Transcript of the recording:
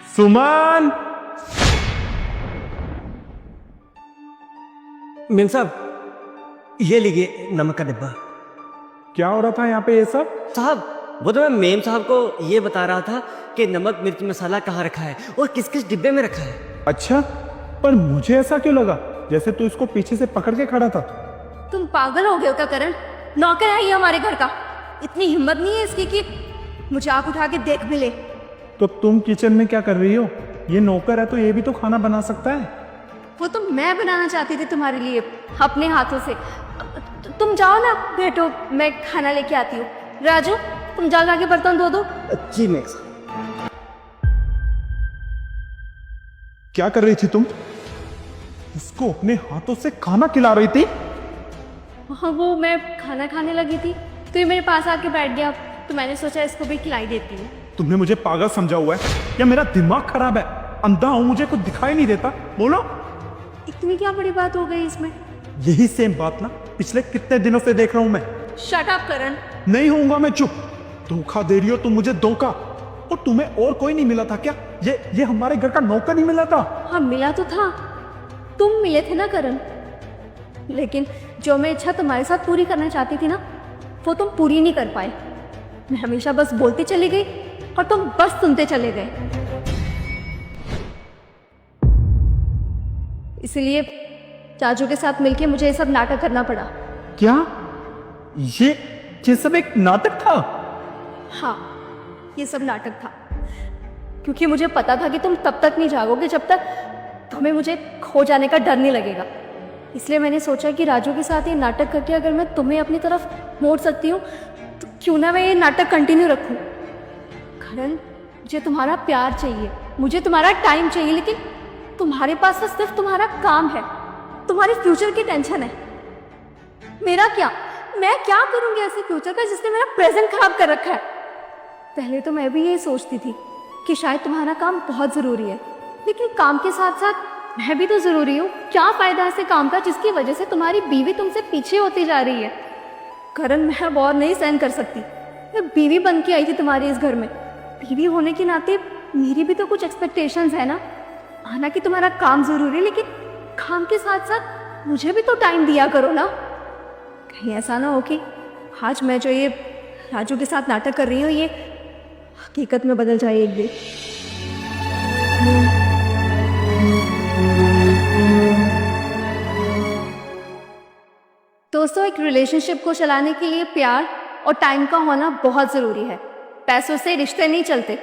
सुमन। Ma'am साहब ये लीजिए नमक का डिब्बा। क्या हो रहा था यहाँ पे ये सब? साहब वो तो मैं मेम साहब को ये बता रहा था कि नमक मिर्च मसाला कहाँ रखा है और किस किस डिब्बे में रखा है। अच्छा, पर मुझे ऐसा क्यों लगा जैसे तू इसको पीछे से पकड़ के खड़ा था। तुम पागल हो गए हो क्या करण? नौकर है ये हमारे घर का, इतनी हिम्मत नहीं है इसकी कि मुझे आंख उठा के देख भी ले। तो तुम किचन में क्या कर रही हो? ये नौकर है तो ये भी तो खाना बना सकता है। वो तो मैं बनाना चाहती थी तुम्हारे लिए अपने हाथों से। तुम जाओ ना बैठो, मैं खाना लेके आती हूँ। राजू तुम जाओ जाके बर्तन धो दो। जी मेम साहब। क्या कर रही थी तुम? इसको अपने हाथों से खाना खिला रही थी? हाँ वो मैं खाना खाने लगी थी तो ये मेरे पास आके बैठ गया, तो मैंने सोचा इसको भी खिलाई देती हूँ। तुमने मुझे पागल समझा हुआ है या मेरा दिमाग खराब है? अंधा हूं, मुझे कुछ दिखाई नहीं देता? बोलो। इतनी क्या बड़ी बात हो गई इसमें? यही सेम बात ना पिछले कितने दिनों से देख रहा हूं मैं। शट अप करण। नहीं होऊंगा मैं चुप। धोखा दे रही हो तुम मुझे, धोखा। और तुम्हें और कोई नहीं मिला था क्या? ये हमारे घर का नौकर नहीं मिला था? हाँ मिला तो था, तुम मिले थे ना करण, लेकिन जो मैं इच्छा तुम्हारे साथ पूरी करना चाहती थी ना वो तुम पूरी नहीं कर पाए। मैं हमेशा बस बोलती चली गई और तुम बस सुनते चले गए। इसलिए चाचू के साथ मिलके मुझे ये सब नाटक करना पड़ा। क्या ये सब एक नाटक था? हाँ ये सब नाटक था, क्योंकि मुझे पता था कि तुम तब तक नहीं जागोगे जब तक तुम्हें मुझे खो जाने का डर नहीं लगेगा। इसलिए मैंने सोचा कि राजू के साथ ये नाटक करके अगर मैं तुम्हें अपनी तरफ मोड़ सकती हूँ तो क्यों ना मैं ये नाटक कंटिन्यू रखूँ। करण मुझे तुम्हारा प्यार चाहिए, मुझे तुम्हारा टाइम चाहिए, लेकिन तुम्हारे पास तो सिर्फ तुम्हारा काम है, तुम्हारे फ्यूचर की टेंशन है। मेरा क्या? मैं क्या करूँगी ऐसे फ्यूचर का जिसने मेरा प्रेजेंट खराब कर रखा है? पहले तो मैं भी यही सोचती थी कि शायद तुम्हारा काम बहुत ज़रूरी है, लेकिन काम के साथ साथ मैं भी तो ज़रूरी हूँ। क्या फ़ायदा ऐसे काम का जिसकी वजह से तुम्हारी बीवी तुमसे पीछे होती जा रही है? करण मैं अब और नहीं सहन कर सकती। मैं बीवी बन के आई थी तुम्हारे इस घर में, बीवी होने के नाते मेरी भी तो कुछ एक्सपेक्टेशंस है ना। माना कि तुम्हारा काम ज़रूरी है, लेकिन काम के साथ साथ मुझे भी तो टाइम दिया करो ना। कहीं ऐसा ना हो कि आज मैं जो ये राजू के साथ नाटक कर रही हूँ ये हकीकत में बदल जाए एक दिन। दोस्तों एक रिलेशनशिप को चलाने के लिए प्यार और टाइम का होना बहुत ज़रूरी है। पैसों से रिश्ते नहीं चलते।